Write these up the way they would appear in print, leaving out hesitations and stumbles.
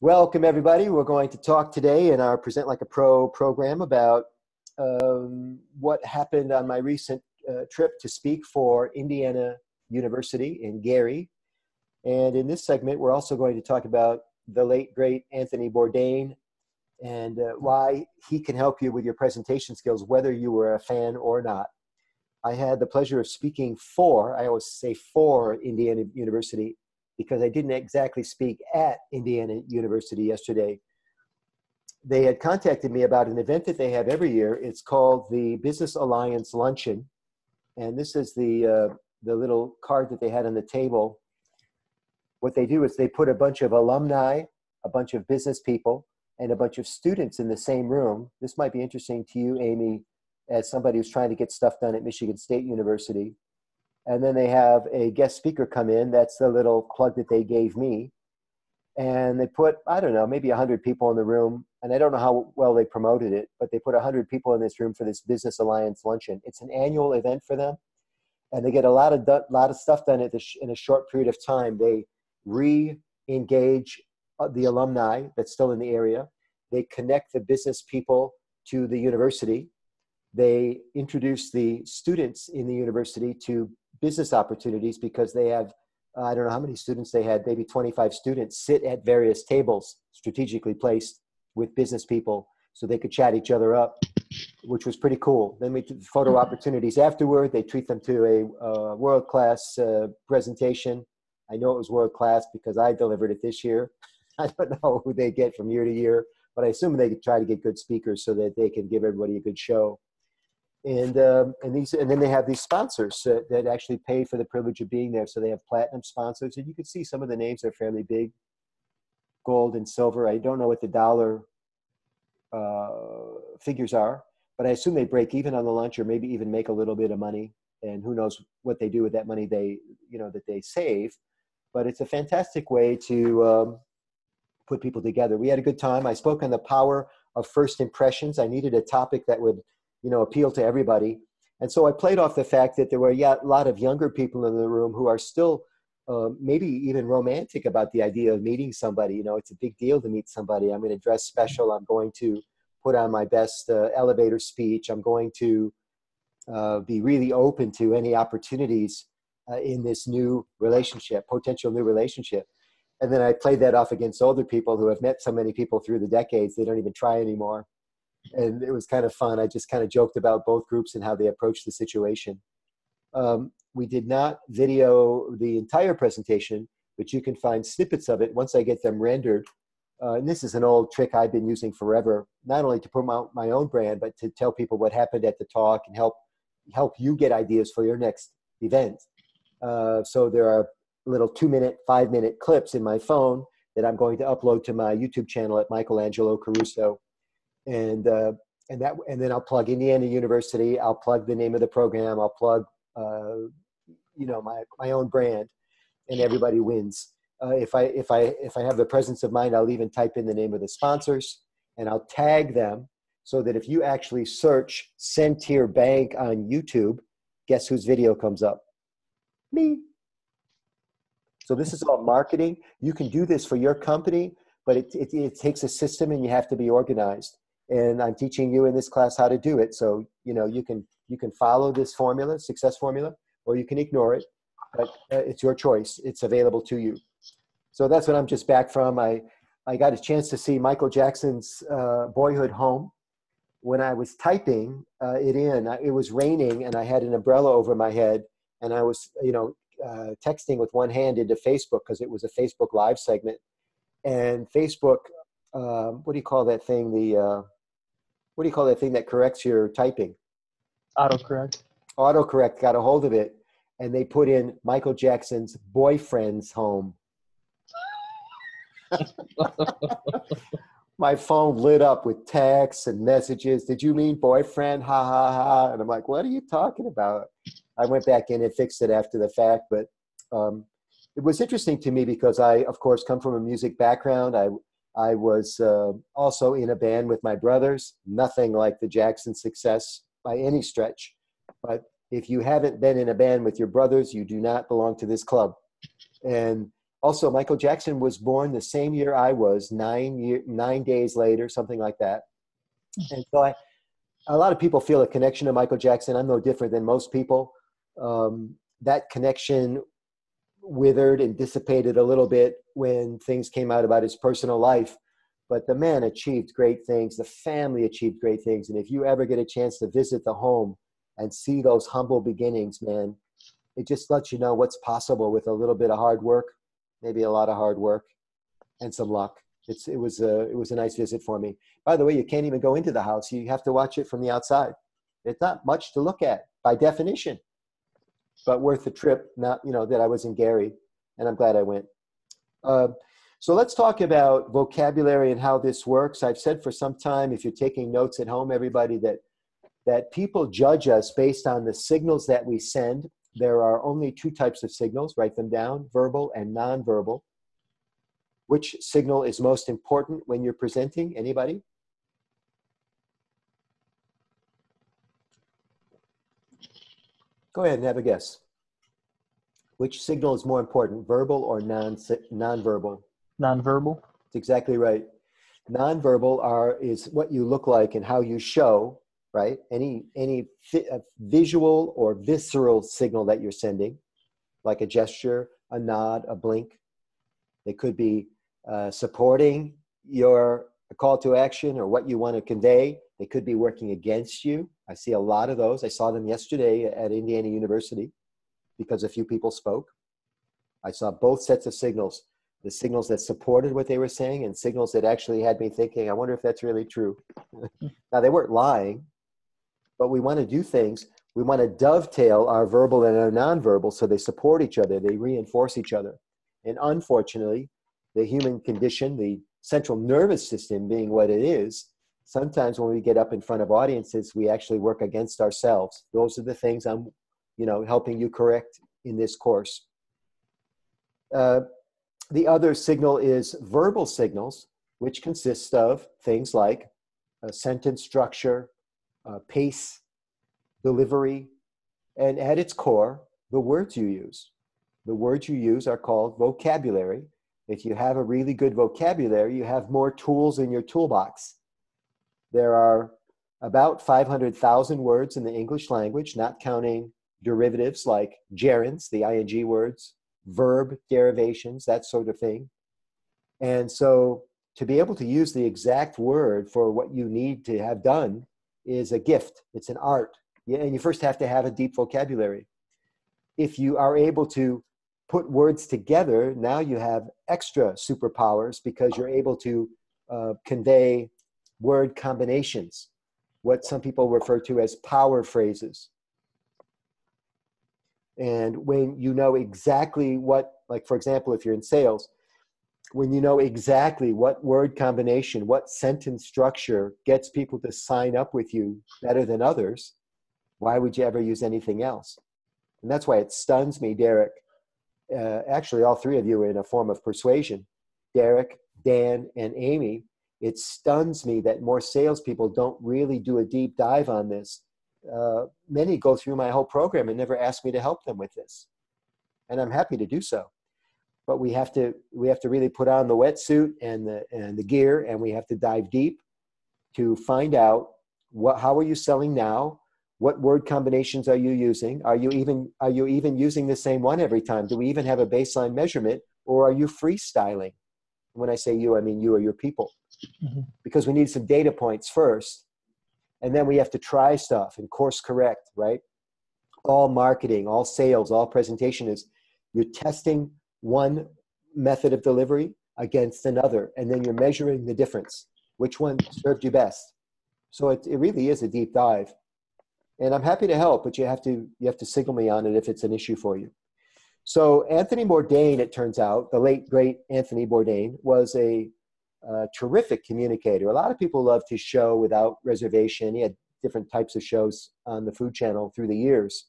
Welcome, everybody. We're going to talk today in our Present Like a Pro program about what happened on my recent trip to speak for Indiana University in Gary. And in this segment, we're also going to talk about the late, great Anthony Bourdain and why he can help you with your presentation skills, whether you were a fan or not. I had the pleasure of speaking for, I always say for Indiana University, because I didn't exactly speak at Indiana University yesterday. They had contacted me about an event that they have every year. It's called the Business Alliance Luncheon. And this is the little card that they had on the table. What they do is they put a bunch of alumni, a bunch of business people, and a bunch of students in the same room. This might be interesting to you, Amy, as somebody who's trying to get stuff done at Michigan State University. And then they have a guest speaker come in. That's the little plug that they gave me. And they put, I don't know, maybe 100 people in the room. And I don't know how well they promoted it, but they put 100 people in this room for this Business Alliance Luncheon. It's an annual event for them. And they get a lot of stuff done in a short period of time. They re-engage the alumni that's still in the area. They connect the business people to the university. They introduce the students in the university to business opportunities because they have, I don't know how many students they had, maybe 25 students sit at various tables strategically placed with business people so they could chat each other up, which was pretty cool. Then we did photo opportunities afterward. They treat them to a world-class presentation. I know it was world-class because I delivered it this year. I don't know who they get from year to year, but I assume they try to get good speakers so that they can give everybody a good show. And then they have these sponsors that actually pay for the privilege of being there. So they have platinum sponsors, and you can see some of the names are fairly big, gold and silver. I don't know what the dollar figures are, but I assume they break even on the lunch, or maybe even make a little bit of money. And who knows what they do with that money that they save. But it's a fantastic way to put people together. We had a good time. I spoke on the power of first impressions. I needed a topic that would appeal to everybody. And so I played off the fact that there were a lot of younger people in the room who are still maybe even romantic about the idea of meeting somebody. It's a big deal to meet somebody. I'm going to dress special. I'm going to put on my best elevator speech. I'm going to be really open to any opportunities in this new relationship, potential new relationship. And then I played that off against older people who have met so many people through the decades, they don't even try anymore. And it was kind of fun. I just kind of joked about both groups and how they approached the situation. We did not video the entire presentation, but you can find snippets of it once I get them rendered. And this is an old trick I've been using forever, not only to promote my own brand, but to tell people what happened at the talk and help you get ideas for your next event. So there are little 2-minute, 5-minute clips in my phone that I'm going to upload to my YouTube channel at Angelo Caruso. And then I'll plug Indiana University. I'll plug the name of the program. I'll plug, my own brand, and everybody wins. If I have the presence of mind, I'll even type in the name of the sponsors, and I'll tag them so that if you actually search Centre Bank on YouTube, guess whose video comes up? Me. So this is all marketing. You can do this for your company, but it takes a system, and you have to be organized. And I'm teaching you in this class how to do it. So, you can follow this formula, success formula, or you can ignore it, but it's your choice. It's available to you. So that's what I'm just back from. I got a chance to see Michael Jackson's Boyhood Home. When I was typing it was raining, and I had an umbrella over my head, and I was, texting with one hand into Facebook because it was a Facebook Live segment. And Facebook, what do you call that thing? What do you call that thing that corrects your typing? Autocorrect. Autocorrect got a hold of it, and they put in Michael Jackson's Boyfriend's Home. My phone lit up with texts and messages. Did you mean boyfriend? Ha, ha, ha. And I'm like, what are you talking about? I went back in and fixed it after the fact, but it was interesting to me because I, of course, come from a music background. I was also in a band with my brothers, nothing like the Jackson success by any stretch. But if you haven't been in a band with your brothers, you do not belong to this club. And Also, Michael Jackson was born the same year I was, 9 days later, something like that. And so a lot of people feel a connection to Michael Jackson. I'm no different than most people. That connection withered and dissipated a little bit when things came out about his personal life. But the man achieved great things. The family achieved great things. And if you ever get a chance to visit the home and see those humble beginnings, man, it just lets you know what's possible with a little bit of hard work, maybe a lot of hard work, and some luck. It was a nice visit for me. By the way, you can't even go into the house. You have to watch it from the outside. It's not much to look at by definition, but worth the trip. Not, that I was in Gary, and I'm glad I went. So let's talk about vocabulary and how this works. I've said for some time, if you're taking notes at home, everybody, that people judge us based on the signals that we send. There are only two types of signals. Write them down: verbal and nonverbal. Which signal is most important when you're presenting? Anybody? Go ahead and have a guess. Which signal is more important, verbal or nonverbal? Nonverbal. That's exactly right. Nonverbal is what you look like and how you show, right? Any visual or visceral signal that you're sending, like a gesture, a nod, a blink. They could be supporting your call to action or what you want to convey. They could be working against you. I see a lot of those. I saw them yesterday at Indiana University because a few people spoke. I saw both sets of signals, the signals that supported what they were saying and signals that actually had me thinking, I wonder if that's really true. Now, they weren't lying, but we want to do things. We want to dovetail our verbal and our nonverbal so they support each other. They reinforce each other. And unfortunately, the human condition, the central nervous system being what it is, sometimes when we get up in front of audiences, we actually work against ourselves. Those are the things I'm, helping you correct in this course. The other signal is verbal signals, which consists of things like sentence structure, pace, delivery, and at its core, the words you use. The words you use are called vocabulary. If you have a really good vocabulary, you have more tools in your toolbox. There are about 500,000 words in the English language, not counting derivatives like gerunds, the ing words, verb derivations, that sort of thing. And so to be able to use the exact word for what you need to have done is a gift. It's an art. And you first have to have a deep vocabulary. If you are able to put words together, now you have extra superpowers because you're able to convey word combinations, what some people refer to as power phrases. And when you know exactly what, like for example, if you're in sales, when you know exactly what word combination, what sentence structure gets people to sign up with you better than others, why would you ever use anything else? And that's why it stuns me, Derek. Actually, all three of you are in a form of persuasion. Derek, Dan, and Amy. It stuns me that more salespeople don't really do a deep dive on this. Many go through my whole program and never ask me to help them with this. And I'm happy to do so. But we have to really put on the wetsuit and the gear, and we have to dive deep to find out how are you selling now? What word combinations are you using? Are you even using the same one every time? Do we even have a baseline measurement, or are you freestyling? When I say you, I mean you or your people. Mm-hmm. Because we need some data points first, and then we have to try stuff and course correct, right? All marketing, all sales, all presentation is you're testing one method of delivery against another, and then you're measuring the difference. Which one served you best? So it really is a deep dive. And I'm happy to help, but you have to signal me on it if it's an issue for you. So Anthony Bourdain, it turns out, the late, great Anthony Bourdain, was a terrific communicator. A lot of people loved his show Without Reservation. He had different types of shows on the Food Channel through the years.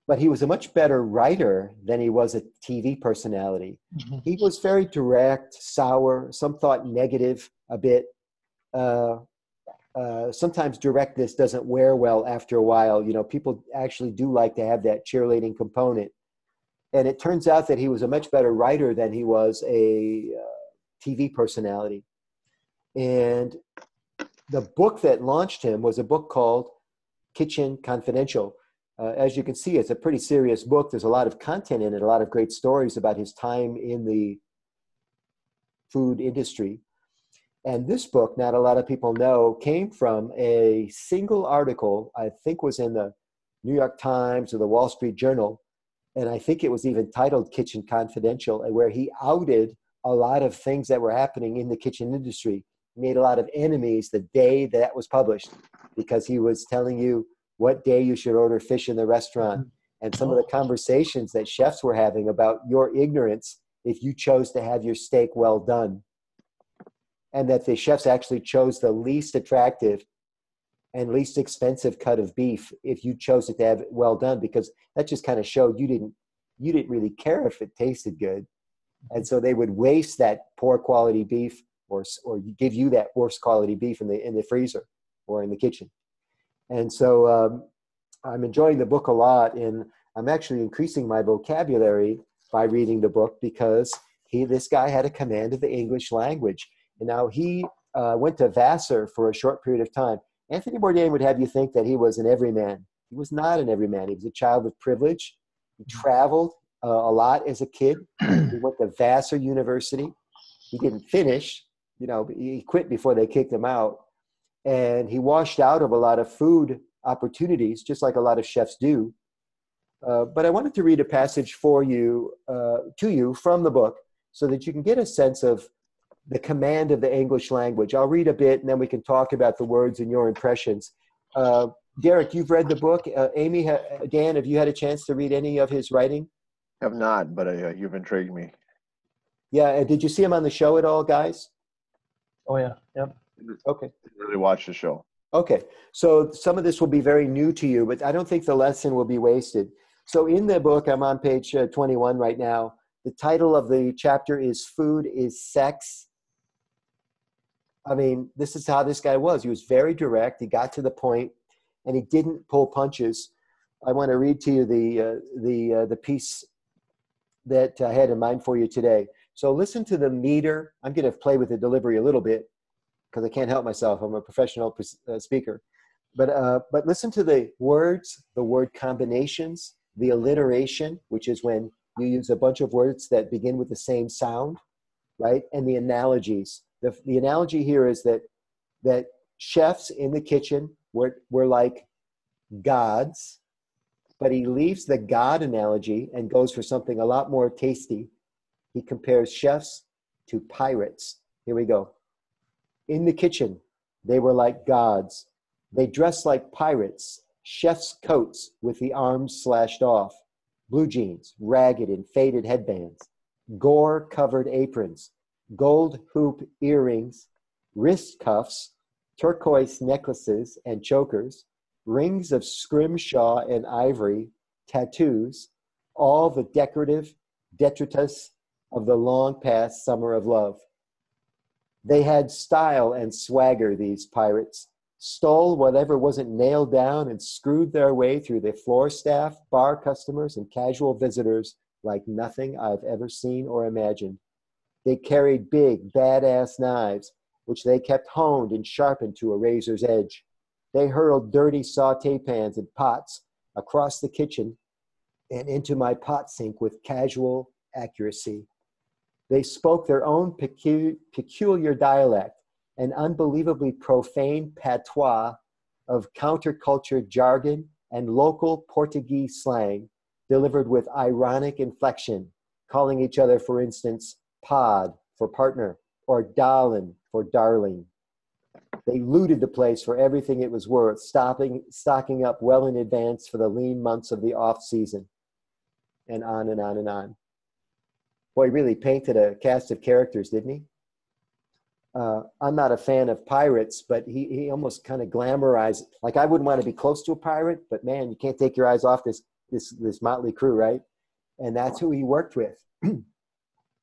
But he was a much better writer than he was a TV personality. Mm-hmm. He was very direct, sour, some thought negative a bit. Sometimes directness doesn't wear well after a while. You know, people actually do like to have that cheerleading component. And it turns out that he was a much better writer than he was a TV personality. And the book that launched him was a book called Kitchen Confidential. As you can see, it's a pretty serious book. There's a lot of content in it, a lot of great stories about his time in the food industry. And this book, not a lot of people know, came from a single article, I think was in the New York Times or the Wall Street Journal. And I think it was even titled Kitchen Confidential, where he outed a lot of things that were happening in the kitchen industry. He made a lot of enemies the day that was published because he was telling you what day you should order fish in the restaurant and some of the conversations that chefs were having about your ignorance if you chose to have your steak well done. And that the chefs actually chose the least attractive and least expensive cut of beef if you chose it to have it well done, because that just kind of showed you didn't really care if it tasted good. And so they would waste that poor quality beef or give you that worse quality beef in the freezer or in the kitchen. And so I'm enjoying the book a lot, and I'm actually increasing my vocabulary by reading the book because this guy had a command of the English language. And now he went to Vassar for a short period of time. Anthony Bourdain would have you think that he was an everyman. He was not an everyman. He was a child of privilege. He traveled a lot as a kid. He went to Vassar University. He didn't finish. He quit before they kicked him out. And he washed out of a lot of food opportunities, just like a lot of chefs do. But I wanted to read a passage for you, to you from the book so that you can get a sense of the command of the English language. I'll read a bit and then we can talk about the words and your impressions. Derek, you've read the book. Amy, Dan, have you had a chance to read any of his writing? Have not, but you've intrigued me. Yeah, and did you see him on the show at all, guys? Oh, yeah. Yep. Okay. Really watch the show. Okay, so some of this will be very new to you, but I don't think the lesson will be wasted. So in the book, I'm on page 21 right now. The title of the chapter is Food is Sex. I mean, this is how this guy was. He was very direct. He got to the point, and he didn't pull punches. I want to read to you the piece that I had in mind for you today. So listen to the meter. I'm going to play with the delivery a little bit because I can't help myself. I'm a professional speaker. But listen to the words, the word combinations, the alliteration, which is when you use a bunch of words that begin with the same sound, right? And the analogies. The analogy here is that chefs in the kitchen were like gods, but he leaves the God analogy and goes for something a lot more tasty. He compares chefs to pirates. Here we go. In the kitchen, they were like gods. They dressed like pirates, chef's coats with the arms slashed off, blue jeans, ragged and faded headbands, gore-covered aprons, gold hoop earrings, wrist cuffs, turquoise necklaces and chokers, rings of scrimshaw and ivory, tattoos, all the decorative detritus of the long past summer of love. They had style and swagger, these pirates, stole whatever wasn't nailed down and screwed their way through the floor staff, bar customers, and casual visitors like nothing I've ever seen or imagined. They carried big, badass knives, which they kept honed and sharpened to a razor's edge. They hurled dirty saute pans and pots across the kitchen and into my pot sink with casual accuracy. They spoke their own peculiar dialect, an unbelievably profane patois of counterculture jargon and local Portuguese slang delivered with ironic inflection, calling each other, for instance, pod for partner or darlin for darling. They looted the place for everything it was worth, stocking up well in advance for the lean months of the off season, and on and on and on. Boy, he really painted a cast of characters, didn't he? I'm not a fan of pirates, but he almost kind of glamorized. Like, I wouldn't want to be close to a pirate, but man, you can't take your eyes off this motley crew, right? And that's who he worked with, and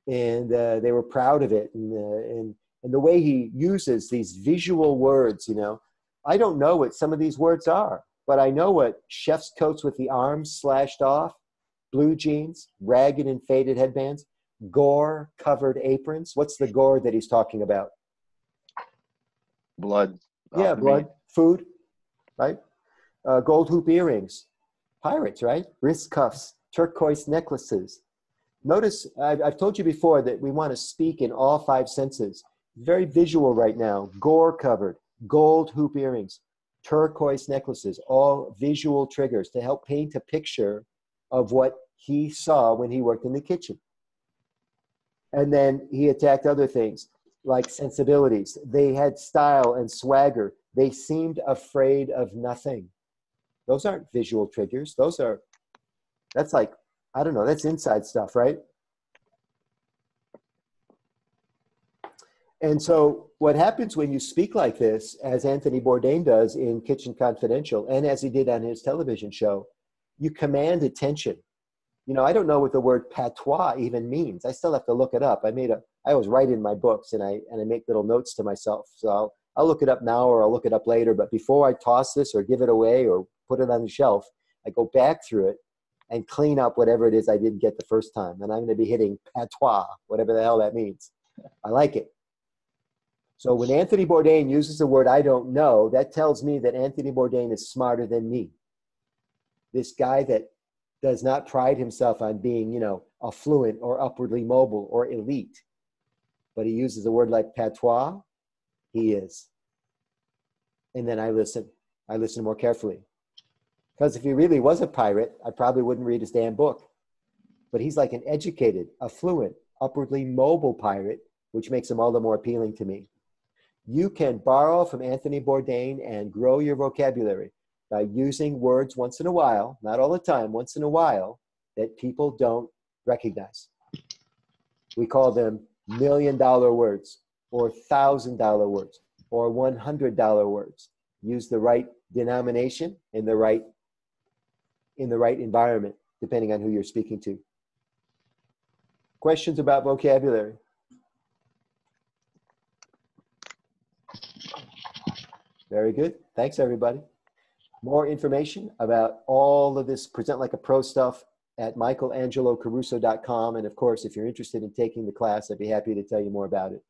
they were proud of it. And the way he uses these visual words, I don't know what some of these words are, but I know what chef's coats with the arms slashed off blue jeans, ragged and faded headbands, gore-covered aprons. What's the gore that he's talking about? Blood. Yeah, off the blood, meat. food, right? Gold hoop earrings, pirates, right? Wrist cuffs, turquoise necklaces. Notice, I've told you before that we want to speak in all five senses. Very visual right now. Gore-covered, gold hoop earrings, turquoise necklaces, all visual triggers to help paint a picture of what he saw when he worked in the kitchen. And then he attacked other things like sensibilities. They had style and swagger. They seemed afraid of nothing. Those aren't visual triggers. That's like, I don't know, that's inside stuff, right? And so what happens when you speak like this, as Anthony Bourdain does in Kitchen Confidential, and as he did on his television show, you command attention. You know, I don't know what the word patois even means. I still have to look it up. I always write in my books and I make little notes to myself. So I'll look it up now or I'll look it up later. But before I toss this or give it away or put it on the shelf, I go back through it and clean up whatever it is I didn't get the first time. And I'm going to be hitting patois, whatever the hell that means. I like it. So when Anthony Bourdain uses the word I don't know, that tells me that Anthony Bourdain is smarter than me. This guy that does not pride himself on being, you know, affluent or upwardly mobile or elite, but he uses a word like patois, he is. And then I listen more carefully. Because if he really was a pirate, I probably wouldn't read his damn book. But he's like an educated, affluent, upwardly mobile pirate, which makes him all the more appealing to me. You can borrow from Anthony Bourdain and grow your vocabulary by using words once in a while, not all the time, once in a while, that people don't recognize. We call them $1 million words or $1,000 words or $100 words. Use the right denomination in the right environment, depending on who you're speaking to. Questions about vocabulary? Very good. Thanks, everybody. More information about all of this Present Like a Pro stuff at michelangelocaruso.com. And of course, if you're interested in taking the class, I'd be happy to tell you more about it.